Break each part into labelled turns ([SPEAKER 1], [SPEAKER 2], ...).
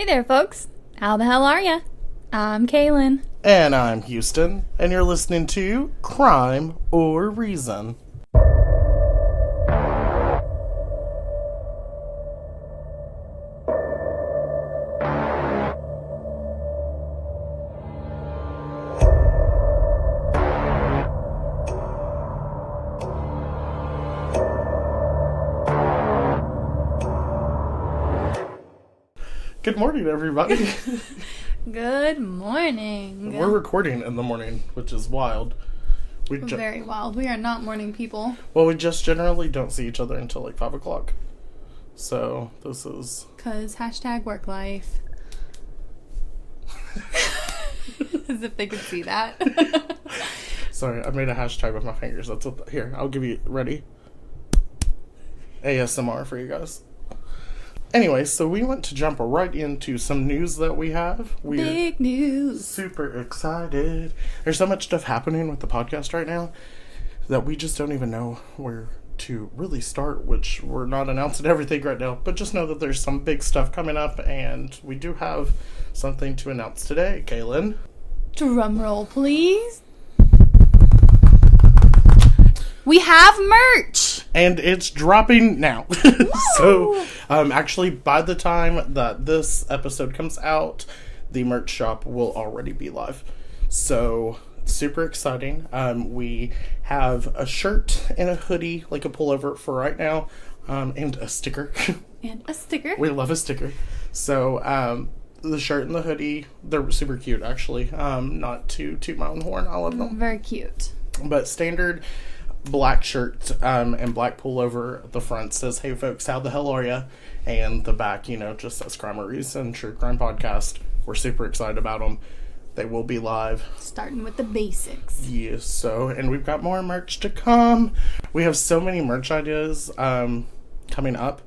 [SPEAKER 1] Hey there, folks. How the hell are ya? I'm Kaylin.
[SPEAKER 2] And I'm Houston, and you're listening to Crime or Reason. Good morning, everybody.
[SPEAKER 1] Good morning.
[SPEAKER 2] We're recording in the morning, which is wild.
[SPEAKER 1] Very wild. We are not morning people.
[SPEAKER 2] Well, we just generally don't see each other until like 5 o'clock. So, this is...
[SPEAKER 1] Because #work life. As if they could see that.
[SPEAKER 2] Sorry, I made a hashtag with my fingers. That's what... Here, I'll give you... Ready? ASMR for you guys. Anyway, so we want to jump right into some news that we have.
[SPEAKER 1] Big news.
[SPEAKER 2] Super excited. There's so much stuff happening with the podcast right now that we just don't even know where to really start, which we're not announcing everything right now, but just know that there's some big stuff coming up, and we do have something to announce today. Kaylin?
[SPEAKER 1] Drum roll, please. We have merch!
[SPEAKER 2] And it's dropping now. So, actually, by the time that this episode comes out, the merch shop will already be live. So, super exciting. We have a shirt and a hoodie, like a pullover for right now, and a sticker.
[SPEAKER 1] And a sticker.
[SPEAKER 2] We love a sticker. So, the shirt and the hoodie, they're super cute, actually. Not to toot my own horn, I love them.
[SPEAKER 1] Very cute.
[SPEAKER 2] But standard black shirt and black pullover. The front says, "Hey folks, how the hell are ya?" And the back, just says CrimeOrReason, True Crime Podcast. We're super excited about them. They will be live.
[SPEAKER 1] Starting with the basics.
[SPEAKER 2] Yes, so, and we've got more merch to come. We have so many merch ideas coming up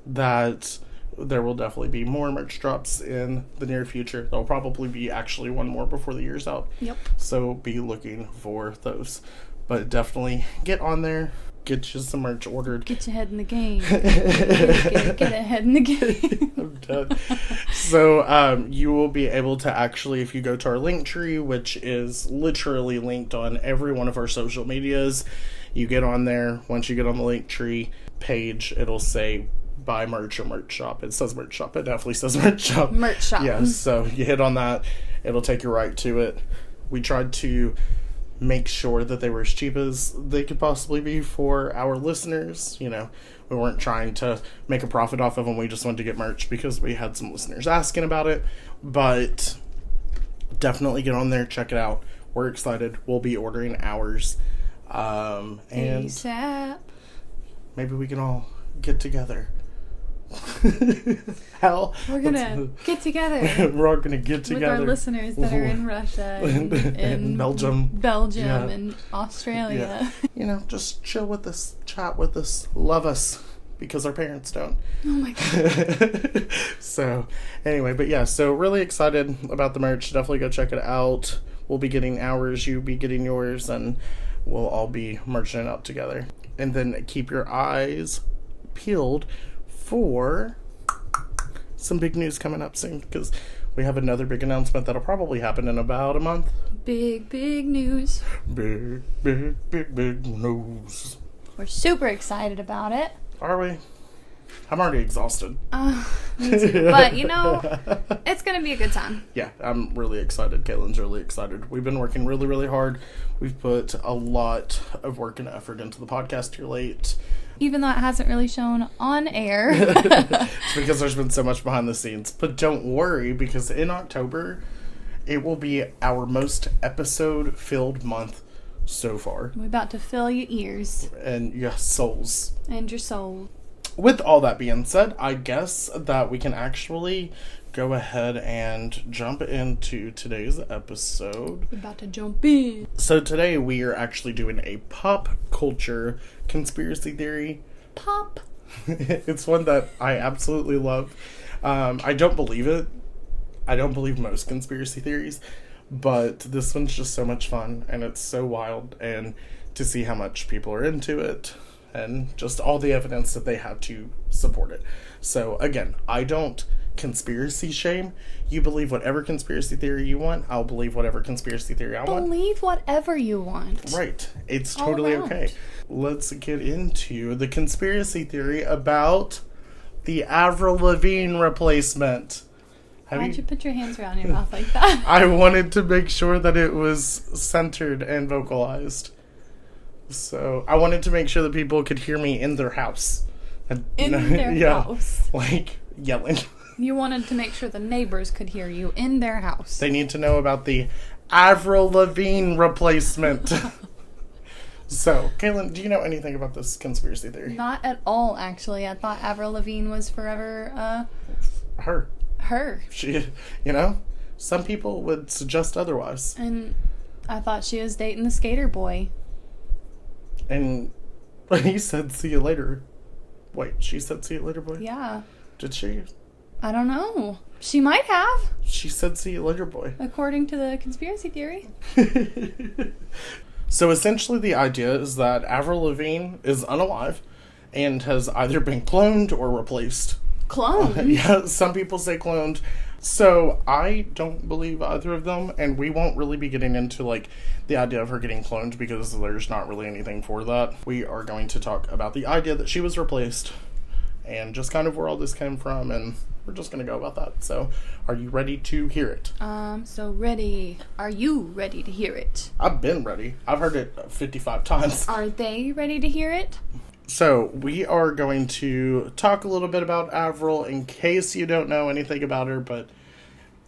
[SPEAKER 2] that there will definitely be more merch drops in the near future. There'll probably be actually one more before the year's out.
[SPEAKER 1] Yep.
[SPEAKER 2] So be looking for those. But definitely get on there, get you some merch ordered.
[SPEAKER 1] Get your head in the game. Get ahead in the game.
[SPEAKER 2] I'm done. So you will be able to actually, if you go to our link tree, which is literally linked on every one of our social medias, you get on there. Once you get on the link tree page, it'll say buy merch or merch shop. It says merch shop. It definitely says merch shop.
[SPEAKER 1] Merch shop.
[SPEAKER 2] Yeah, so you hit on that. It'll take you right to it. We tried to make sure that they were as cheap as they could possibly be for our listeners. We weren't trying to make a profit off of them. We just wanted to get merch because we had some listeners asking about it. But definitely get on there, check it out. We're excited. We'll be ordering ours. And
[SPEAKER 1] ASAP.
[SPEAKER 2] maybe we can all get together. Hell,
[SPEAKER 1] we're gonna get together.
[SPEAKER 2] We're all gonna get together
[SPEAKER 1] with our listeners that are in Russia and
[SPEAKER 2] Belgium, yeah.
[SPEAKER 1] And Australia.
[SPEAKER 2] Yeah. Just chill with us, chat with us, love us, because our parents don't.
[SPEAKER 1] Oh my god.
[SPEAKER 2] So anyway, but yeah, so really excited about the merch. Definitely go check it out. We'll be getting ours, you'll be getting yours, and we'll all be merching it out together. And then keep your eyes peeled for some big news coming up soon, because we have another big announcement that'll probably happen in about a month.
[SPEAKER 1] Big news.
[SPEAKER 2] Big news.
[SPEAKER 1] We're super excited about it.
[SPEAKER 2] Are we? I'm already exhausted.
[SPEAKER 1] Me too. But, it's going to be a good time.
[SPEAKER 2] Yeah, I'm really excited. Caitlin's really excited. We've been working really, really hard. We've put a lot of work and effort into the podcast here late.
[SPEAKER 1] Even though it hasn't really shown on air.
[SPEAKER 2] It's because there's been so much behind the scenes. But don't worry, because in October, it will be our most episode-filled month so far.
[SPEAKER 1] We're about to fill your ears.
[SPEAKER 2] And your souls.
[SPEAKER 1] And your soul.
[SPEAKER 2] With all that being said, I guess that we can actually go ahead and jump into today's episode.
[SPEAKER 1] We're about to jump in.
[SPEAKER 2] So today we are actually doing a pop culture conspiracy theory.
[SPEAKER 1] Pop.
[SPEAKER 2] It's one that I absolutely love. I don't believe it. I don't believe most conspiracy theories, but this one's just so much fun, and it's so wild, and to see how much people are into it, and just all the evidence that they have to support it. So again, I don't conspiracy shame. You believe whatever conspiracy theory you want. I'll believe whatever conspiracy theory I want.
[SPEAKER 1] Believe whatever you want.
[SPEAKER 2] Right. It's totally okay. Let's get into the conspiracy theory about the Avril Lavigne replacement.
[SPEAKER 1] Why'd you put your hands around your mouth like that?
[SPEAKER 2] I wanted to make sure that it was centered and vocalized. So I wanted to make sure that people could hear me in their house.
[SPEAKER 1] In their house.
[SPEAKER 2] Like yelling.
[SPEAKER 1] You wanted to make sure the neighbors could hear you in their house.
[SPEAKER 2] They need to know about the Avril Lavigne replacement. So, Caitlin, do you know anything about this conspiracy theory?
[SPEAKER 1] Not at all, actually. I thought Avril Lavigne was forever,
[SPEAKER 2] Her. She, some people would suggest otherwise.
[SPEAKER 1] And I thought she was dating the skater boy.
[SPEAKER 2] And he said, see you later. Wait, she said, see you later, boy?
[SPEAKER 1] Yeah.
[SPEAKER 2] Did she?
[SPEAKER 1] I don't know. She might have.
[SPEAKER 2] She said, see you later, boy.
[SPEAKER 1] According to the conspiracy theory.
[SPEAKER 2] So essentially the idea is that Avril Lavigne is unalive and has either been cloned or replaced.
[SPEAKER 1] Cloned?
[SPEAKER 2] Yeah, some people say cloned. So I don't believe either of them, and we won't really be getting into the idea of her getting cloned because there's not really anything for that. We are going to talk about the idea that she was replaced and just kind of where all this came from, and we're just going to go about that. So, are you ready to hear it?
[SPEAKER 1] So ready. Are you ready to hear it?
[SPEAKER 2] I've been ready. I've heard it 55 times.
[SPEAKER 1] Are they ready to hear it?
[SPEAKER 2] So, we are going to talk a little bit about Avril in case you don't know anything about her, but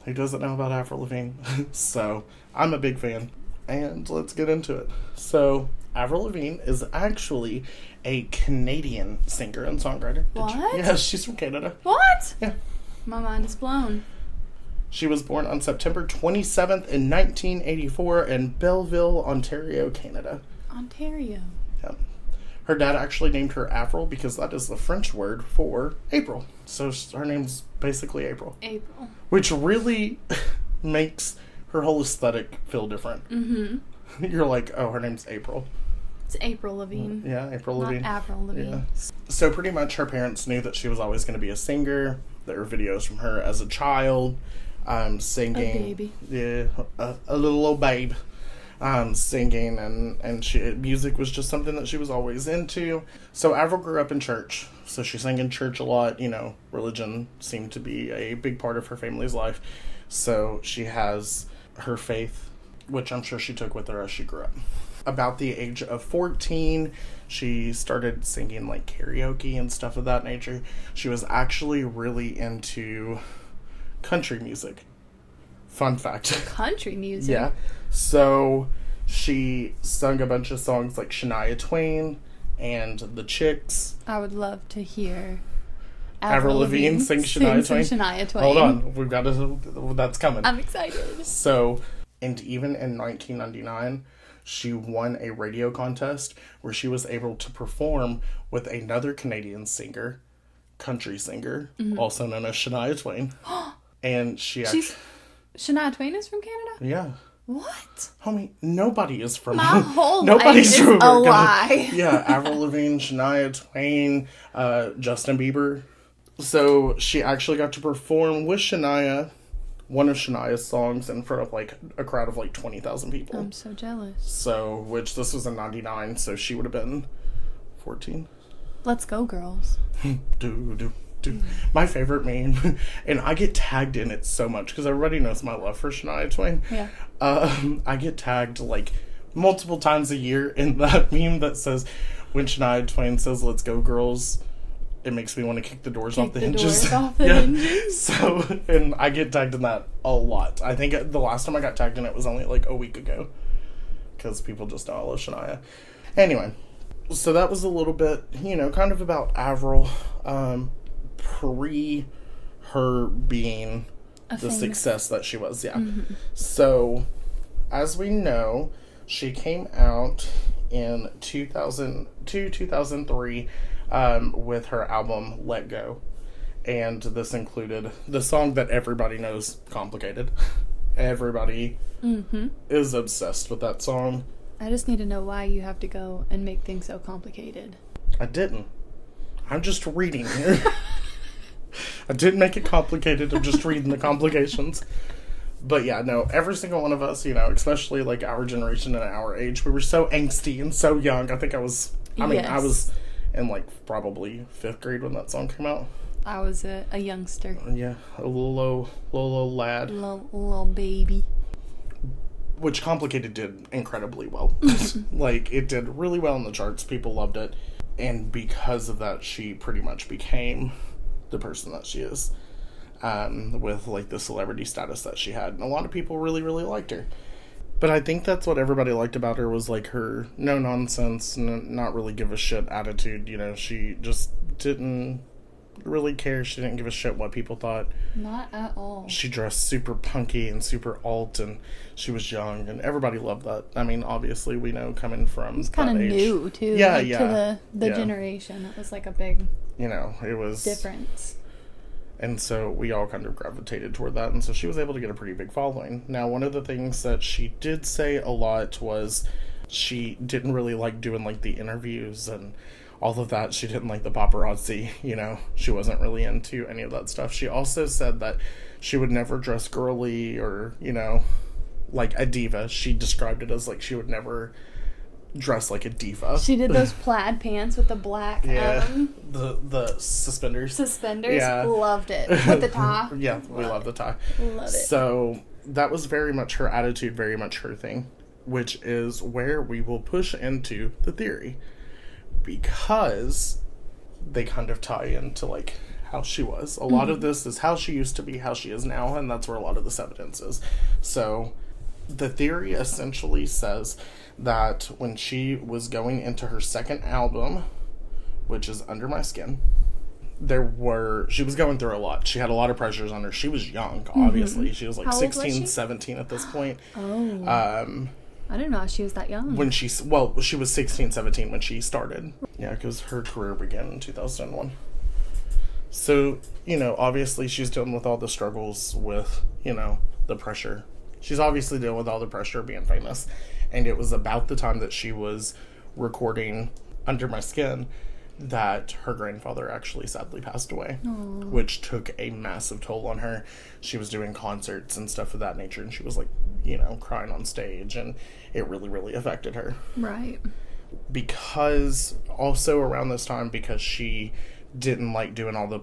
[SPEAKER 2] who doesn't know about Avril Lavigne? So, I'm a big fan. And let's get into it. So, Avril Lavigne is actually a Canadian singer and songwriter.
[SPEAKER 1] What?
[SPEAKER 2] Yeah, she's from Canada.
[SPEAKER 1] What?
[SPEAKER 2] Yeah.
[SPEAKER 1] My mind is blown.
[SPEAKER 2] She was born on September 27th in 1984 in Belleville, Ontario, Canada.
[SPEAKER 1] Ontario.
[SPEAKER 2] Yeah. Her dad actually named her Avril because that is the French word for April. So her name's basically April.
[SPEAKER 1] April.
[SPEAKER 2] Which really makes her whole aesthetic feel different.
[SPEAKER 1] Mm-hmm.
[SPEAKER 2] You're like, oh, her name's April.
[SPEAKER 1] It's Avril Lavigne.
[SPEAKER 2] Yeah, Avril Lavigne.
[SPEAKER 1] Not Avril Lavigne. Yeah.
[SPEAKER 2] So pretty much her parents knew that she was always going to be a singer. There were videos from her as a child, singing.
[SPEAKER 1] A baby.
[SPEAKER 2] Yeah, a little old babe. Singing and music was just something that she was always into. So Avril grew up in church. So she sang in church a lot. Religion seemed to be a big part of her family's life. So she has her faith, which I'm sure she took with her as she grew up. About the age of 14, she started singing karaoke and stuff of that nature. She was actually really into country music. Fun fact.
[SPEAKER 1] Country music?
[SPEAKER 2] Yeah. So she sung a bunch of songs like Shania Twain and The Chicks.
[SPEAKER 1] I would love to hear
[SPEAKER 2] Avril Lavigne sing Shania Twain.
[SPEAKER 1] Shania Twain.
[SPEAKER 2] Hold on. We've got to... That's coming.
[SPEAKER 1] I'm excited.
[SPEAKER 2] So, and even in 1999... she won a radio contest where she was able to perform with another Canadian singer, country singer, also known as Shania Twain. And
[SPEAKER 1] Shania Twain is from Canada?
[SPEAKER 2] Yeah.
[SPEAKER 1] What?
[SPEAKER 2] Homie, nobody is from...
[SPEAKER 1] My whole life is a lie.
[SPEAKER 2] Yeah, Avril Lavigne, Shania Twain, Justin Bieber. So she actually got to perform with Shania... one of Shania's songs in front of a crowd of 20,000 people.
[SPEAKER 1] I'm so jealous.
[SPEAKER 2] So, which this was in 99, so she would have been 14.
[SPEAKER 1] Let's go, girls.
[SPEAKER 2] My favorite meme, and I get tagged in it so much because everybody knows my love for Shania Twain.
[SPEAKER 1] Yeah.
[SPEAKER 2] I get tagged multiple times a year in that meme that says, when Shania Twain says, "Let's go, girls," it makes me want to kick the doors off the hinges.
[SPEAKER 1] Hinges.
[SPEAKER 2] So, and I get tagged in that a lot. I think the last time I got tagged in it was only a week ago. Because people just know I love Shania. Anyway, so that was a little bit, kind of about Avril. Pre her being the success that she was. Yeah. Mm-hmm. So, as we know, she came out in 2003 with her album Let Go, and this included the song that everybody knows, Complicated. Everybody is obsessed with that song.
[SPEAKER 1] I just need to know why you have to go and make things so complicated.
[SPEAKER 2] I didn't. I'm just reading here. I didn't make it complicated. I'm just reading the complications. But yeah, no, every single one of us, you know, especially like our generation and our age, we were so angsty and so young. I think I was in like probably 5th grade when that song came out.
[SPEAKER 1] I was a youngster.
[SPEAKER 2] Yeah, a little lad.
[SPEAKER 1] Little baby.
[SPEAKER 2] Which Complicated did incredibly well. Like, it did really well in the charts. People loved it. And because of that, she pretty much became the person that she is. With, like, the celebrity status that she had. And a lot of people really, really liked her. But I think that's what everybody liked about her was, like, her no-nonsense, not really give a shit attitude. You know, she just didn't really care. She didn't give a shit what people thought.
[SPEAKER 1] Not at all. She
[SPEAKER 2] dressed super punky and super alt, and she was young, and everybody loved that. I mean, obviously, we know coming from
[SPEAKER 1] it's kind of new, too.
[SPEAKER 2] Yeah,
[SPEAKER 1] like, to the generation. It was, like, a big...
[SPEAKER 2] You know, it was...
[SPEAKER 1] difference.
[SPEAKER 2] And so we all kind of gravitated toward that, and so she was able to get a pretty big following. Now, one of the things that she did say a lot was she didn't really like doing, like, the interviews and all of that. She didn't like the paparazzi, you know. She wasn't really into any of that stuff. She also said that she would never dress girly or, you know, like a diva. She described it as, like, she would never dress like a diva.
[SPEAKER 1] She did those plaid pants with the black
[SPEAKER 2] the suspenders.
[SPEAKER 1] Yeah. Loved it. With the tie.
[SPEAKER 2] Yeah, we love the tie.
[SPEAKER 1] Love it.
[SPEAKER 2] So that was very much her attitude, very much her thing, which is where we will push into the theory, because they kind of tie into, like, how she was. A lot of this is how she used to be, how she is now, and that's where a lot of this evidence is. So the theory essentially says that when she was going into her second album, which is Under My Skin, she was going through a lot. She had a lot of pressures on her. She was young, obviously. She was like 16, 17 at this point.
[SPEAKER 1] I didn't know she was that young.
[SPEAKER 2] She was 16, 17 when she started. Yeah, because her career began in 2001. So, you know, obviously she's dealing with all the struggles with, you know, the pressure. She's obviously dealing with all the pressure of being famous. And it was about the time that she was recording Under My Skin that her grandfather actually sadly passed away.
[SPEAKER 1] Aww.
[SPEAKER 2] Which took a massive toll on her. She was doing concerts and stuff of that nature, and she was, like, you know, crying on stage, and it really, really affected her.
[SPEAKER 1] Right.
[SPEAKER 2] Because also around this time, because she didn't like doing all the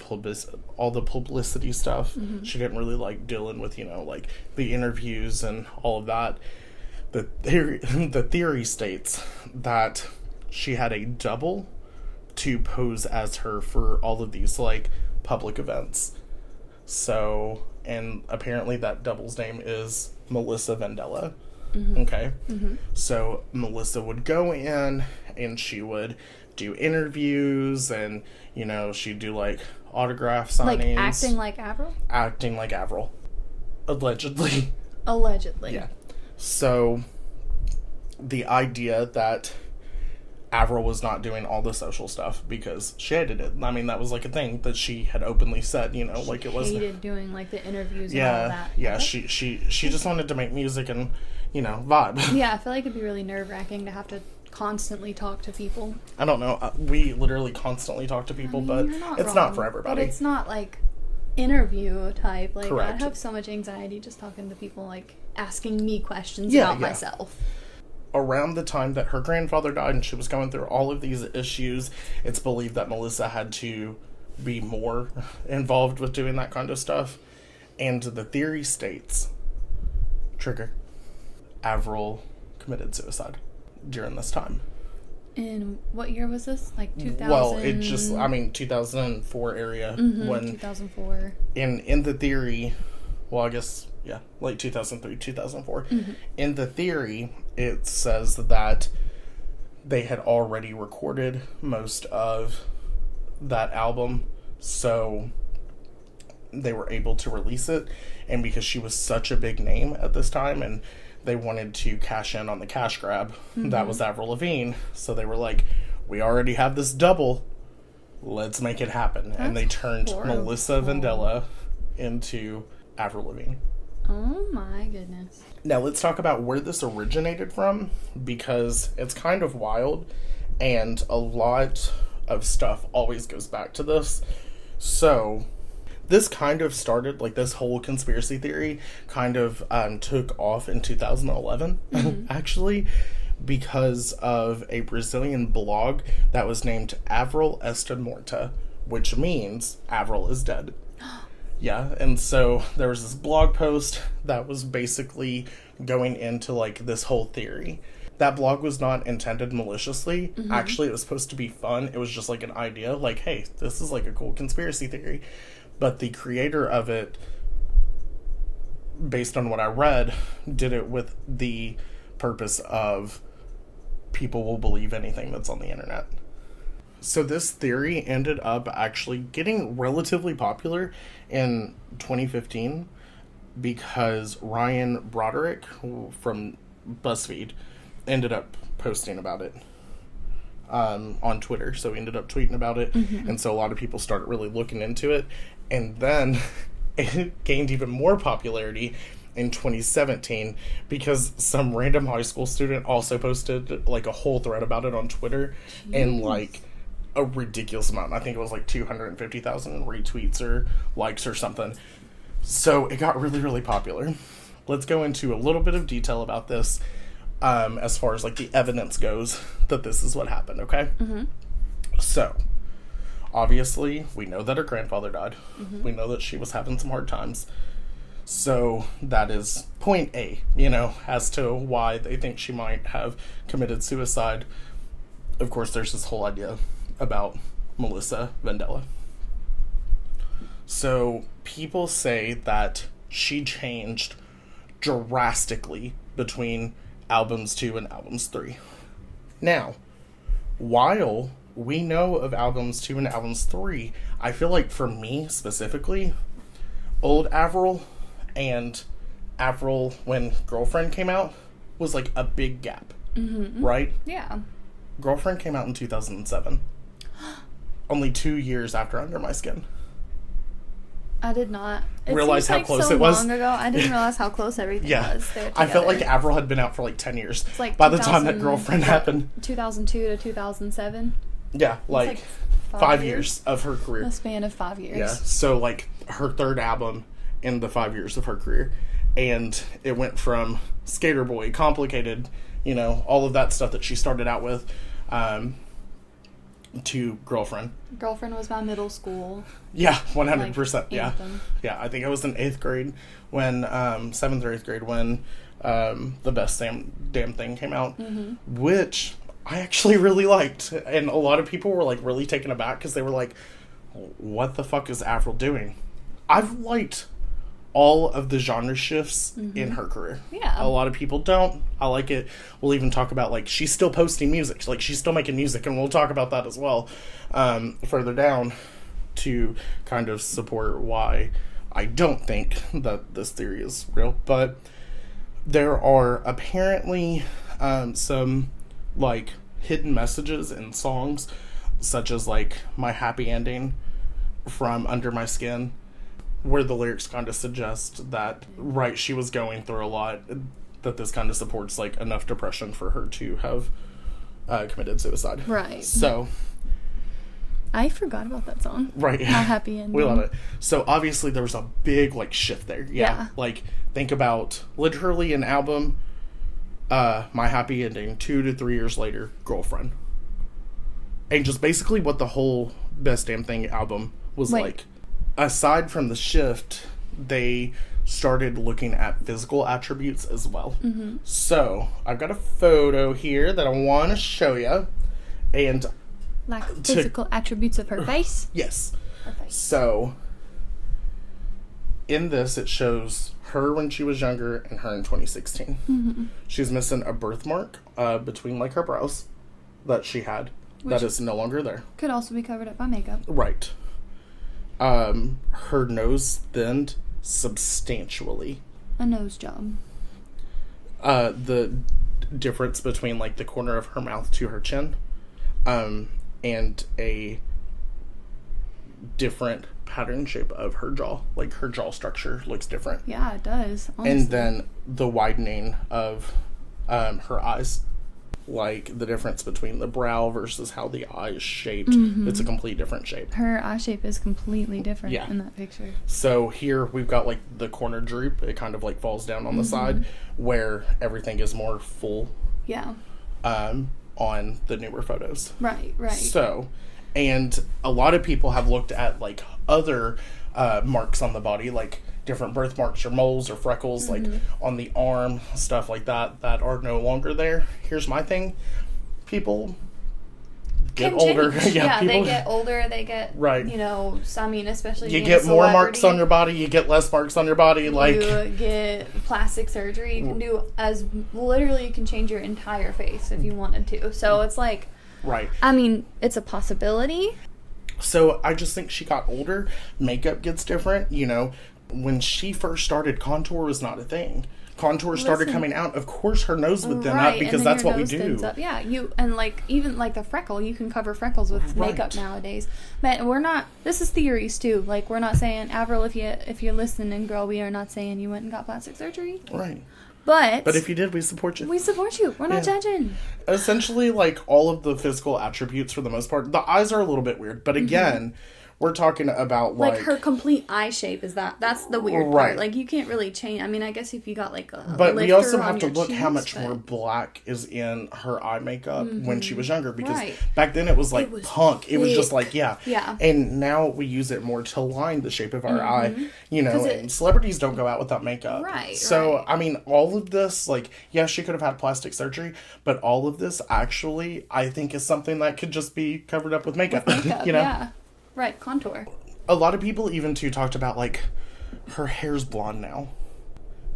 [SPEAKER 2] publicity stuff. She didn't really like dealing with, you know, like the interviews and all of that. The theory states that she had a double to pose as her for all of these, like, public events. So, and apparently that double's name is Melissa Vandella. Okay? So Melissa would go in and she would do interviews, and, you know, she'd do, like, autograph signings.
[SPEAKER 1] Like acting like Avril?
[SPEAKER 2] Acting like Avril. Allegedly.
[SPEAKER 1] Allegedly.
[SPEAKER 2] Yeah. So the idea that Avril was not doing all the social stuff because she hated it. I mean, that was, like, a thing that she had openly said, you know,
[SPEAKER 1] she
[SPEAKER 2] like, it wasn't...
[SPEAKER 1] hated doing, like, the interviews and all that.
[SPEAKER 2] Yeah, she just wanted to make music and, you know, vibe.
[SPEAKER 1] Yeah, I feel like it'd be really nerve-wracking to have to constantly talk to people.
[SPEAKER 2] I don't know. We literally constantly talk to people, but it's not for everybody.
[SPEAKER 1] But it's not, like, interview type. Like,
[SPEAKER 2] Correct.
[SPEAKER 1] I have so much anxiety just talking to people, like, asking me questions about myself.
[SPEAKER 2] Around the time that her grandfather died and she was going through all of these issues, it's believed that Melissa had to be more involved with doing that kind of stuff. And the theory states, trigger, Avril committed suicide during this time.
[SPEAKER 1] In what year was this? Like 2000?
[SPEAKER 2] Well, 2004 area. When
[SPEAKER 1] 2004.
[SPEAKER 2] In the theory, well, I guess, yeah, like 2003, 2004. In the theory, it says that they had already recorded most of that album, so they were able to release it. And because she was such a big name at this time, and they wanted to cash in on the cash grab, that was Avril Lavigne, so they were like, we already have this double, let's make it happen.
[SPEAKER 1] That's
[SPEAKER 2] and they turned
[SPEAKER 1] horrible.
[SPEAKER 2] Melissa Vandella into Avril Lavigne.
[SPEAKER 1] Oh my goodness.
[SPEAKER 2] Now let's talk about where this originated from, because it's kind of wild, and a lot of stuff always goes back to this. So, this kind of started, like, this whole conspiracy theory kind of took off in 2011, actually, because of a Brazilian blog that was named Avril está morta, which means Avril is dead. Yeah, and so there was this blog post that was basically going into, like, this whole theory. That blog was not intended maliciously. Actually, it was supposed to be fun. It was just, like, an idea. Like, hey, this is, like, a cool conspiracy theory. But the creator of it, based on what I read, did it with the purpose of people will believe anything that's on the internet. So this theory ended up actually getting relatively popular in 2015 because Ryan Broderick from BuzzFeed ended up posting about it on Twitter. So he ended up tweeting about it. And so a lot of people started really looking into it. And then it gained even more popularity in 2017 because some random high school student also posted, like, a whole thread about it on Twitter. And, like, a ridiculous amount. I think it was, like, 250,000 retweets or likes or something. So it got really, really popular. Let's go into a little bit of detail about this as far as, like, the evidence goes that this is what happened, okay? So, obviously, we know that her grandfather died. We know that she was having some hard times. So, that is point A, you know, as to why they think she might have committed suicide. Of course, there's this whole idea about Melissa Vandella. So, people say that she changed drastically between albums 2 and albums 3. Now, while we know of albums 2 and albums 3, I feel like for me specifically, old Avril and Avril when Girlfriend came out was like a big gap. Right?
[SPEAKER 1] Yeah.
[SPEAKER 2] Girlfriend came out in 2007. Only 2 years after Under My Skin.
[SPEAKER 1] I did not
[SPEAKER 2] realize how close it was.
[SPEAKER 1] Long ago, I didn't realize how close everything was.
[SPEAKER 2] I felt like Avril had been out for like 10 years.
[SPEAKER 1] It's like
[SPEAKER 2] by the time that Girlfriend happened.
[SPEAKER 1] 2002 to 2007.
[SPEAKER 2] Yeah, like 5 years of her career.
[SPEAKER 1] A span of 5 years.
[SPEAKER 2] Yeah, so like her third album in the 5 years of her career. And it went from Skater Boy, Complicated, you know, all of that stuff that she started out with, to Girlfriend.
[SPEAKER 1] Girlfriend was my middle school.
[SPEAKER 2] Yeah, 100%.
[SPEAKER 1] Like,
[SPEAKER 2] yeah.
[SPEAKER 1] anthem.
[SPEAKER 2] Yeah, I think I was in 8th grade when, 7th or 8th grade when, The Best Damn Thing came out, which I actually really liked. And a lot of people were like really taken aback because they were like, what the fuck is Avril doing? I've liked all of the genre shifts in her career.
[SPEAKER 1] Yeah.
[SPEAKER 2] A lot of people don't. I like it. We'll even talk about, like, she's still posting music. Like, she's still making music, and we'll talk about that as well further down to kind of support why I don't think that this theory is real. But there are apparently some, like, hidden messages in songs, such as, like, My Happy Ending from Under My Skin, where the lyrics kind of suggest that, right, she was going through a lot, that this kind of supports, like, enough depression for her to have committed suicide.
[SPEAKER 1] Right.
[SPEAKER 2] So,
[SPEAKER 1] I forgot about that song.
[SPEAKER 2] Right.
[SPEAKER 1] My Happy Ending.
[SPEAKER 2] We love it. So, obviously, there was a big, like, shift there. Yeah. Like, think about, literally, an album, My Happy Ending, 2 to 3 years later, Girlfriend. And just basically what the whole Best Damn Thing album was like. Aside from the shift, they started looking at physical attributes as well. So, I've got a photo here that I want to show you. And
[SPEAKER 1] like physical attributes of her face?
[SPEAKER 2] Yes.
[SPEAKER 1] Her face.
[SPEAKER 2] So, in this, it shows her when she was younger and her in 2016. She's missing a birthmark between, like, her brows that she had. Which that is no longer there.
[SPEAKER 1] Could also be covered up by makeup.
[SPEAKER 2] Right. Her nose thinned substantially.
[SPEAKER 1] A nose job.
[SPEAKER 2] The difference between, like, the corner of her mouth to her chin, and a different pattern shape of her jaw. Like, her jaw structure looks different.
[SPEAKER 1] Yeah, it does. Honestly.
[SPEAKER 2] And then the widening of her eyes. like the difference between the brow versus how the eye is shaped. Mm-hmm. It's a complete different shape.
[SPEAKER 1] Her eye shape is completely different in that picture.
[SPEAKER 2] So here we've got like the corner droop. It kind of like falls down on the side where everything is more full.
[SPEAKER 1] Yeah.
[SPEAKER 2] On the newer photos.
[SPEAKER 1] Right.
[SPEAKER 2] So, and a lot of people have looked at like other marks on the body, like different birthmarks or moles or freckles, like on the arm, stuff like that are no longer there. Here's my thing. People get older.
[SPEAKER 1] People, they get older. They get, especially
[SPEAKER 2] you get more marks on your body. You get less marks on your body. Like,
[SPEAKER 1] you get plastic surgery. You can do you can change your entire face if you wanted to. So it's like,
[SPEAKER 2] right.
[SPEAKER 1] I mean, it's a possibility.
[SPEAKER 2] So I just think she got older. Makeup gets different. When she first started, contour was not a thing. Contour started coming out. Of course, her nose would thin up because that's what we do.
[SPEAKER 1] Yeah, even like the freckle, you can cover freckles with makeup nowadays. But we're not. This is theories too. Like, we're not saying, Avril, if you're listening, girl, we are not saying you went and got plastic surgery.
[SPEAKER 2] Right.
[SPEAKER 1] But
[SPEAKER 2] if you did, we support you.
[SPEAKER 1] We support you. We're not judging.
[SPEAKER 2] Essentially, like, all of the physical attributes for the most part. The eyes are a little bit weird, but again. We're talking about, like
[SPEAKER 1] her complete eye shape is that's the weird part. Like, you can't really change. I mean, I guess if you got, like, a
[SPEAKER 2] but we also have to look
[SPEAKER 1] cheeks,
[SPEAKER 2] how much more black is in her eye makeup when she was younger. Because back then it was, like, punk. It was just, like, yeah. And now we use it more to line the shape of our eye. And celebrities don't go out without makeup.
[SPEAKER 1] Right.
[SPEAKER 2] So, I mean, all of this, like, yeah, she could have had plastic surgery. But all of this, actually, I think is something that could just be covered up with makeup.
[SPEAKER 1] Yeah. Right, contour.
[SPEAKER 2] A lot of people even, too, talked about, like, her hair's blonde now.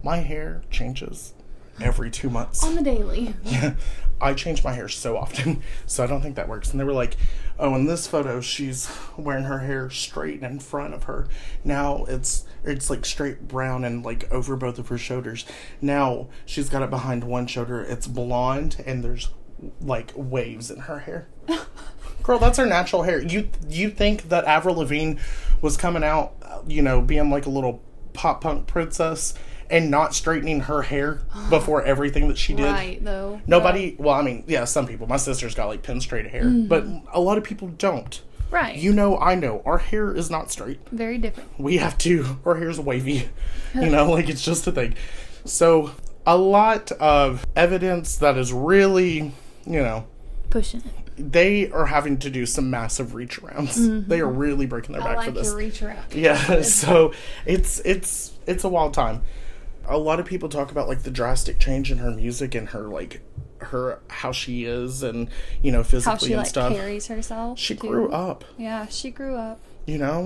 [SPEAKER 2] My hair changes every 2 months.
[SPEAKER 1] On the daily.
[SPEAKER 2] Yeah. I change my hair so often, so I don't think that works. And they were like, oh, in this photo, she's wearing her hair straight in front of her. Now it's like straight brown and, like, over both of her shoulders. Now she's got it behind one shoulder. It's blonde, and there's, like, waves in her hair. Girl, that's her natural hair. You think that Avril Lavigne was coming out, being like a little pop punk princess and not straightening her hair before everything that she did?
[SPEAKER 1] Right, though.
[SPEAKER 2] Nobody, well, I mean, yeah, some people. My sister's got, like, pin straight hair, but a lot of people don't.
[SPEAKER 1] Right.
[SPEAKER 2] I know. Our hair is not straight.
[SPEAKER 1] Very different.
[SPEAKER 2] Our hair's wavy. Like, it's just a thing. So, a lot of evidence that is really,
[SPEAKER 1] pushing it.
[SPEAKER 2] They are having to do some massive reach arounds. They are really breaking their back for this.
[SPEAKER 1] Your reach around.
[SPEAKER 2] Yeah, so it's a wild time. A lot of people talk about, like, the drastic change in her music and her how she is and physically
[SPEAKER 1] how she,
[SPEAKER 2] and stuff.
[SPEAKER 1] Carries herself.
[SPEAKER 2] She grew up.
[SPEAKER 1] Yeah, she grew up.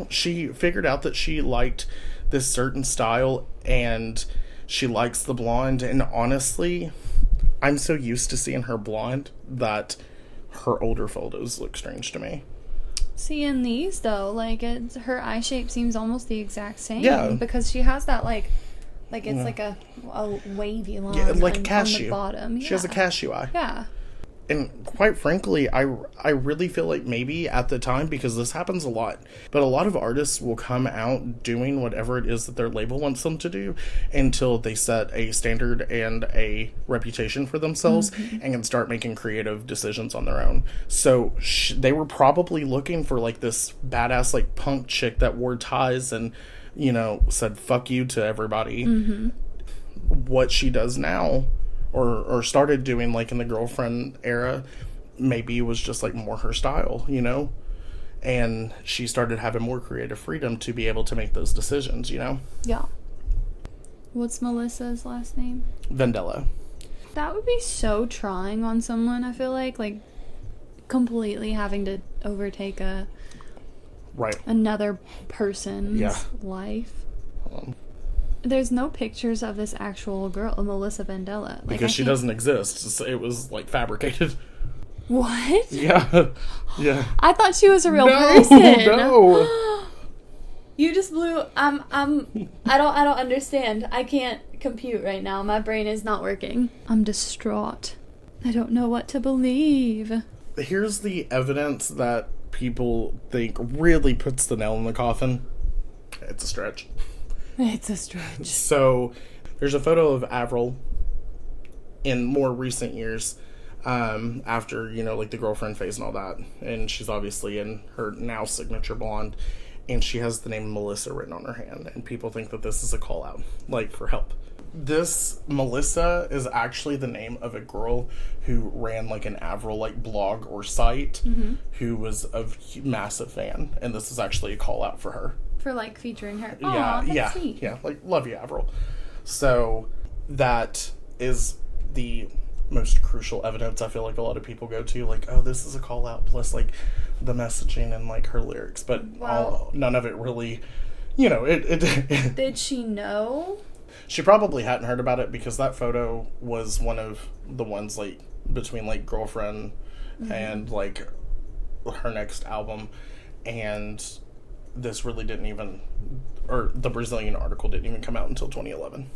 [SPEAKER 2] She figured out that she liked this certain style and she likes the blonde. And honestly, I'm so used to seeing her blonde that her older photos look strange to me.
[SPEAKER 1] See, in these, though, like, her eye shape seems almost the exact same.
[SPEAKER 2] Yeah.
[SPEAKER 1] Because she has that, like it's like a wavy line
[SPEAKER 2] like a cashew.
[SPEAKER 1] on the bottom. Yeah.
[SPEAKER 2] She has a cashew eye.
[SPEAKER 1] Yeah.
[SPEAKER 2] And quite frankly, I really feel like maybe at the time, because this happens a lot, but a lot of artists will come out doing whatever it is that their label wants them to do until they set a standard and a reputation for themselves and can start making creative decisions on their own. So they were probably looking for, like, this badass, like, punk chick that wore ties and, said fuck you to everybody. What she does now, or started doing, like, in the girlfriend era, maybe was just, like, more her style, and she started having more creative freedom to be able to make those decisions, Yeah.
[SPEAKER 1] What's Melissa's last name?
[SPEAKER 2] Vendella.
[SPEAKER 1] That would be so trying on someone, I feel like completely having to overtake another person's life. There's no pictures of this actual girl, Melissa Vendella.
[SPEAKER 2] Because she doesn't exist. It was, like, fabricated.
[SPEAKER 1] What?
[SPEAKER 2] Yeah. Yeah.
[SPEAKER 1] I thought she was a real person.
[SPEAKER 2] No.
[SPEAKER 1] You just blew. I don't understand. I can't compute right now. My brain is not working. I'm distraught. I don't know what to believe.
[SPEAKER 2] Here's the evidence that people think really puts the nail in the coffin. It's a stretch.
[SPEAKER 1] It's a stretch.
[SPEAKER 2] So, there's a photo of Avril in more recent years after, like the girlfriend phase and all that. And she's obviously in her now signature blonde, and she has the name Melissa written on her hand, and people think that this is a call out, like, for help. This Melissa is actually the name of a girl who ran like an Avril like blog or site, who was a massive fan, and this is actually a call out for her.
[SPEAKER 1] For like featuring her.
[SPEAKER 2] Yeah,
[SPEAKER 1] sweet.
[SPEAKER 2] Yeah, like, love you, Avril. So that is the most crucial evidence I feel like a lot of people go to, like, oh, this is a call out, plus like the messaging and like her lyrics, but none of it really, it
[SPEAKER 1] Did she know?
[SPEAKER 2] She probably hadn't heard about it, because that photo was one of the ones, like, between, like, Girlfriend and, like, her next album. And this really didn't even, or the Brazilian article didn't even come out until 2011.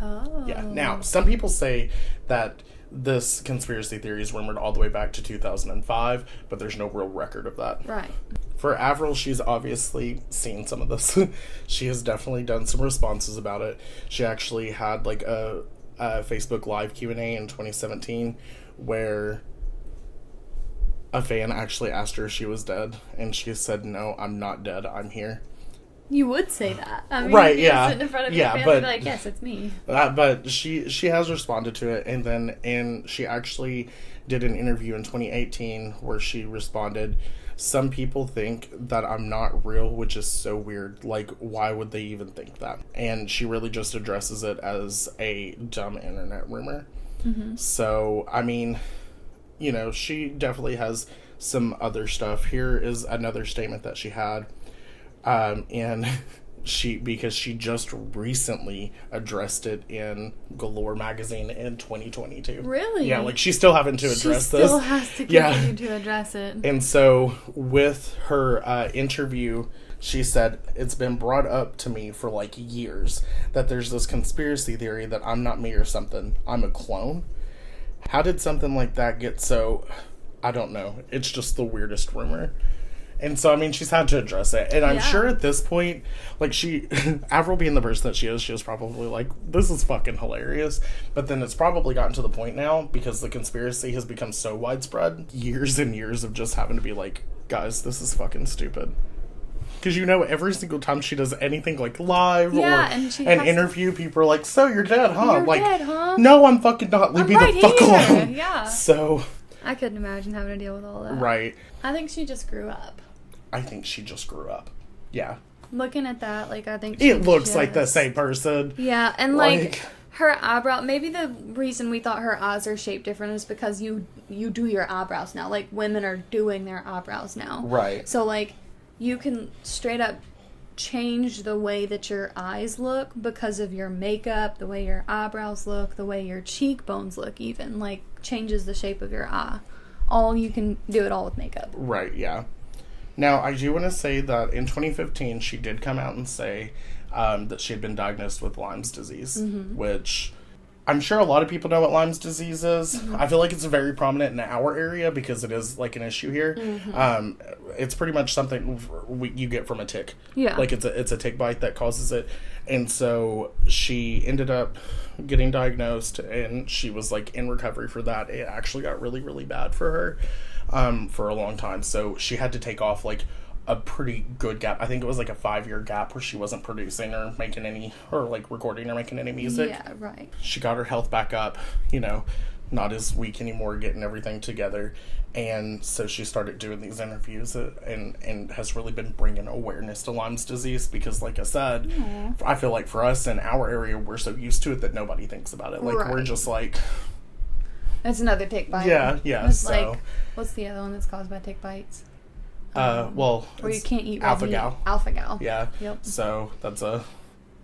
[SPEAKER 1] Oh.
[SPEAKER 2] Yeah. Now, some people say that this conspiracy theory is rumored all the way back to 2005, but there's no real record of that.
[SPEAKER 1] Right.
[SPEAKER 2] For Avril, she's obviously seen some of this. She has definitely done some responses about it. She actually had like a Facebook Live Q&A in 2017 where a fan actually asked her if she was dead, and she said, "No, I'm not dead. I'm here."
[SPEAKER 1] You would say that. I mean,
[SPEAKER 2] right,
[SPEAKER 1] you
[SPEAKER 2] yeah.
[SPEAKER 1] sit in front of
[SPEAKER 2] yeah,
[SPEAKER 1] your fan
[SPEAKER 2] but,
[SPEAKER 1] and be like, yes, it's me.
[SPEAKER 2] But she has responded to it, and she actually did an interview in 2018 where she responded, "Some people think that I'm not real, which is so weird. Like, why would they even think that?" And she really just addresses it as a dumb internet rumor. Mm-hmm. So, I mean, she definitely has some other stuff. Here is another statement that she had. And because she just recently addressed it in Galore magazine in 2022.
[SPEAKER 1] Really?
[SPEAKER 2] Yeah, like, she's still having to address this.
[SPEAKER 1] She still has to continue to address it.
[SPEAKER 2] And so with her interview, she said, "It's been brought up to me for like years that there's this conspiracy theory that I'm not me or something. I'm a clone. How did something like that get so... I don't know. It's just the weirdest rumor." And so, I mean, she's had to address it. And I'm sure at this point, like, Avril being the person that she was probably like, this is fucking hilarious. But then it's probably gotten to the point now, because the conspiracy has become so widespread, years and years of just having to be like, guys, this is fucking stupid. Because, every single time she does anything, like, live or an interview, people are like, "So, you're dead, huh?"
[SPEAKER 1] You're
[SPEAKER 2] like,
[SPEAKER 1] dead, huh?
[SPEAKER 2] No, I'm fucking not. Leave me the fuck alone.
[SPEAKER 1] Yeah.
[SPEAKER 2] So...
[SPEAKER 1] I couldn't imagine having to deal with all that.
[SPEAKER 2] Right.
[SPEAKER 1] I think she just grew up.
[SPEAKER 2] I think she just grew up. Yeah.
[SPEAKER 1] Looking at that, like, I think
[SPEAKER 2] it looks like the same person.
[SPEAKER 1] Yeah, and like her eyebrow, maybe the reason we thought her eyes are shaped different is because you do your eyebrows now. Like, women are doing their eyebrows now.
[SPEAKER 2] Right.
[SPEAKER 1] So, like, you can straight up change the way that your eyes look because of your makeup, the way your eyebrows look, the way your cheekbones look even. Like, changes the shape of your eye. You can do it all with makeup.
[SPEAKER 2] Right, yeah. Now, I do want to say that in 2015, she did come out and say that she had been diagnosed with Lyme's disease, which I'm sure a lot of people know what Lyme's disease is. I feel like it's very prominent in our area because it is, like, an issue here. It's pretty much something you get from a tick.
[SPEAKER 1] Yeah.
[SPEAKER 2] Like, it's a tick bite that causes it. And so she ended up getting diagnosed, and she was, like, in recovery for that. It actually got really, really bad for her for a long time. So she had to take off, like, a pretty good gap. I think it was like a 5-year gap where she wasn't producing or making any, or like recording or making any music.
[SPEAKER 1] Yeah, right.
[SPEAKER 2] She got her health back up, not as weak anymore, getting everything together. And so she started doing these interviews and has really been bringing awareness to Lyme's disease because, like I said, I feel like for us in our area, we're so used to it that nobody thinks about it. Like, we're just like...
[SPEAKER 1] It's another tick bite.
[SPEAKER 2] Yeah,
[SPEAKER 1] it's like, what's the other one that's caused by tick bites?
[SPEAKER 2] Where
[SPEAKER 1] you can't eat
[SPEAKER 2] alpha-gal.
[SPEAKER 1] Alpha-gal.
[SPEAKER 2] Yeah.
[SPEAKER 1] Yep.
[SPEAKER 2] So that's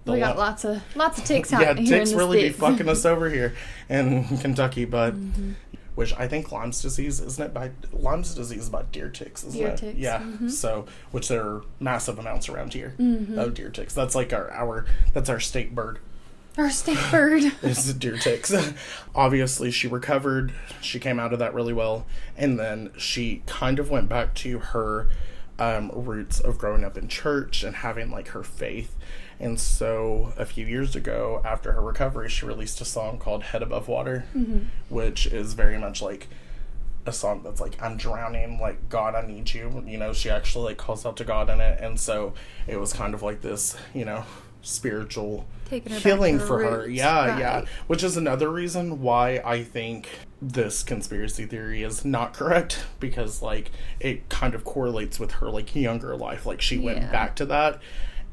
[SPEAKER 1] we got lots of ticks out here.
[SPEAKER 2] Yeah, ticks
[SPEAKER 1] in
[SPEAKER 2] really be
[SPEAKER 1] States.
[SPEAKER 2] fucking us over here in Kentucky, but which I think Lyme's disease is about deer ticks, isn't it?
[SPEAKER 1] Deer ticks.
[SPEAKER 2] Yeah. So which there are massive amounts around here of deer ticks. That's like our state bird.
[SPEAKER 1] Our state bird.
[SPEAKER 2] It's the deer ticks. Obviously, she recovered. She came out of that really well. And then she kind of went back to her roots of growing up in church and having, like, her faith. And so a few years ago, after her recovery, she released a song called Head Above Water, which is very much like a song that's like, I'm drowning, like, God, I need you. You know, she actually like calls out to God in it. And so it was kind of like this, you know, spiritual healing for her. Yeah. Which is another reason why I think this conspiracy theory is not correct, because like it kind of correlates with her like younger life. Like she went back to that.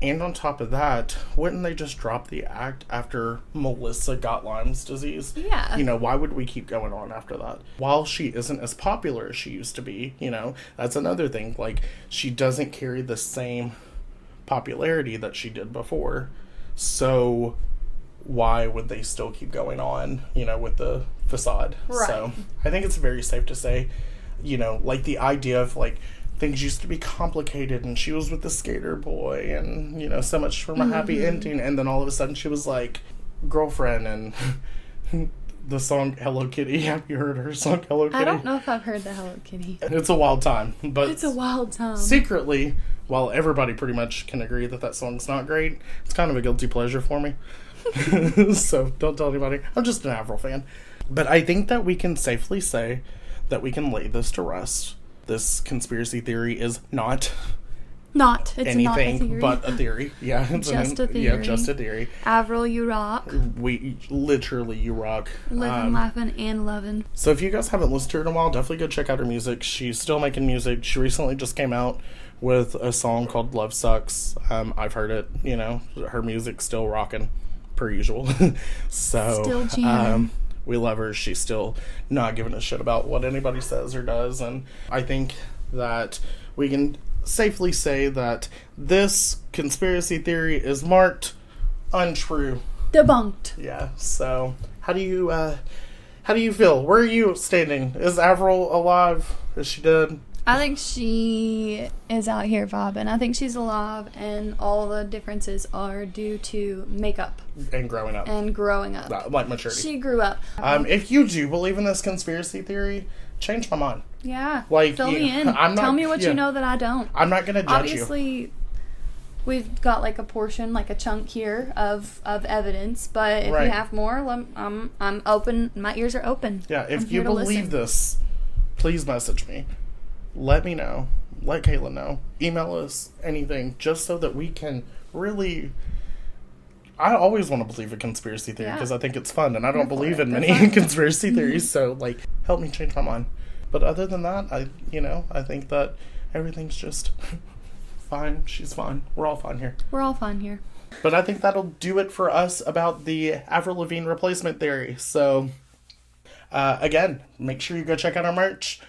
[SPEAKER 2] And on top of that, wouldn't they just drop the act after Melissa got Lyme's disease?
[SPEAKER 1] Yeah.
[SPEAKER 2] You know, why would we keep going on after that? While she isn't as popular as she used to be, you know, that's another thing. Like, she doesn't carry the same popularity that she did before. So why would they still keep going on, you know, with the facade?
[SPEAKER 1] Right.
[SPEAKER 2] So I think it's very safe to say, you know, like the idea of like, things used to be complicated and she was with the skater boy and, you know, so much from a happy ending, and then all of a sudden she was like girlfriend and the song Hello Kitty. Have you heard her song Hello Kitty?
[SPEAKER 1] I don't know if I've heard the Hello Kitty.
[SPEAKER 2] It's a wild time, but
[SPEAKER 1] it's a wild time.
[SPEAKER 2] Secretly, while everybody pretty much can agree that that song's not great, it's kind of a guilty pleasure for me. So don't tell anybody. I'm just an Avril fan. But I think that we can safely say that we can lay this to rest. This conspiracy theory is not
[SPEAKER 1] it's
[SPEAKER 2] anything
[SPEAKER 1] not a theory.
[SPEAKER 2] but a theory. Yeah, it's
[SPEAKER 1] just a theory.
[SPEAKER 2] Yeah, just a theory.
[SPEAKER 1] Avril, you rock.
[SPEAKER 2] You rock.
[SPEAKER 1] Living, laughing, and loving.
[SPEAKER 2] So if you guys haven't listened to her in a while, definitely go check out her music. She's still making music. She recently just came out with a song called Love Sucks. I've heard it. You know, her music's still rocking, per usual. So
[SPEAKER 1] still jamming.
[SPEAKER 2] We love her. She's still not giving a shit about what anybody says or does. And I think that we can safely say that this conspiracy theory is marked untrue.
[SPEAKER 1] Debunked.
[SPEAKER 2] Yeah. So how do you feel? Where are you standing? Is Avril alive? Is she dead?
[SPEAKER 1] I think she is out here vibing. I think she's alive, and all the differences are due to makeup.
[SPEAKER 2] And growing up. Like maturity.
[SPEAKER 1] She grew up.
[SPEAKER 2] If you do believe in this conspiracy theory, change my mind.
[SPEAKER 1] Yeah.
[SPEAKER 2] Like,
[SPEAKER 1] fill me in. Tell me what you know that I don't.
[SPEAKER 2] I'm not going to judge you.
[SPEAKER 1] Obviously, we've got like a portion, like a chunk here of evidence, but if you have more, I'm open. My ears are open.
[SPEAKER 2] Yeah, if you believe this, please message me. Let me know. Let Kayla know. Email us, anything, just so that we can really... I always want to believe a conspiracy theory because I think it's fun, and I don't believe in many conspiracy theories, so, like, help me change my mind. But other than that, I think that everything's just fine. She's fine. We're all fine here.
[SPEAKER 1] We're all fine here.
[SPEAKER 2] But I think that'll do it for us about the Avril Lavigne replacement theory. So... again, make sure you go check out our merch.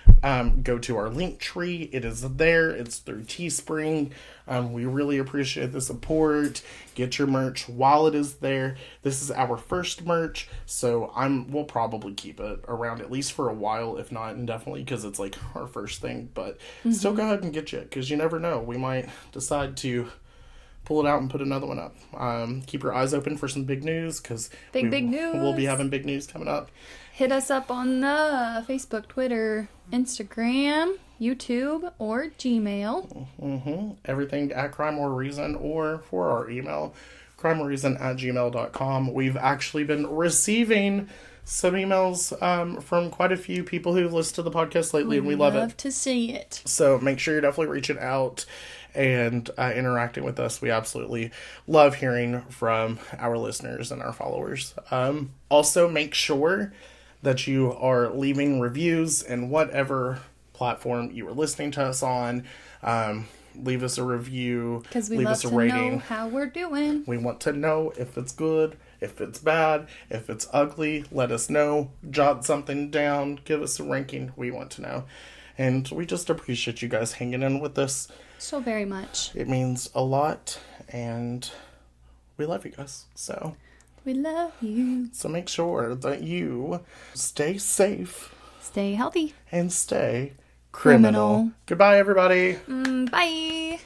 [SPEAKER 2] Go to our link tree. It is there. It's through Teespring. We really appreciate the support. Get your merch while it is there. This is our first merch, so we'll probably keep it around at least for a while, if not indefinitely, because it's like our first thing. But still go ahead and get you, because you never know. We might decide to pull it out and put another one up. Keep your eyes open for some big news, because
[SPEAKER 1] big news.
[SPEAKER 2] We'll be having big news coming up.
[SPEAKER 1] Hit us up on the Facebook, Twitter, Instagram, YouTube, or Gmail.
[SPEAKER 2] Everything at CrimeOrReason, or for our email, CrimeOrReason@gmail.com. We've actually been receiving some emails from quite a few people who've listened to the podcast lately, and we love it.
[SPEAKER 1] Love to see it.
[SPEAKER 2] So make sure you're definitely reaching out and interacting with us. We absolutely love hearing from our listeners and our followers. Also, make sure that you are leaving reviews in whatever platform you are listening to us on. Leave us a review.
[SPEAKER 1] Because we love to know how we're doing.
[SPEAKER 2] We want to know if it's good, if it's bad, if it's ugly. Let us know. Jot something down. Give us a ranking. We want to know. And we just appreciate you guys hanging in with us
[SPEAKER 1] so very much.
[SPEAKER 2] It means a lot, and we love you guys. So
[SPEAKER 1] we love you.
[SPEAKER 2] So make sure that you stay safe,
[SPEAKER 1] stay healthy,
[SPEAKER 2] and stay criminal. Goodbye, everybody.
[SPEAKER 1] Bye.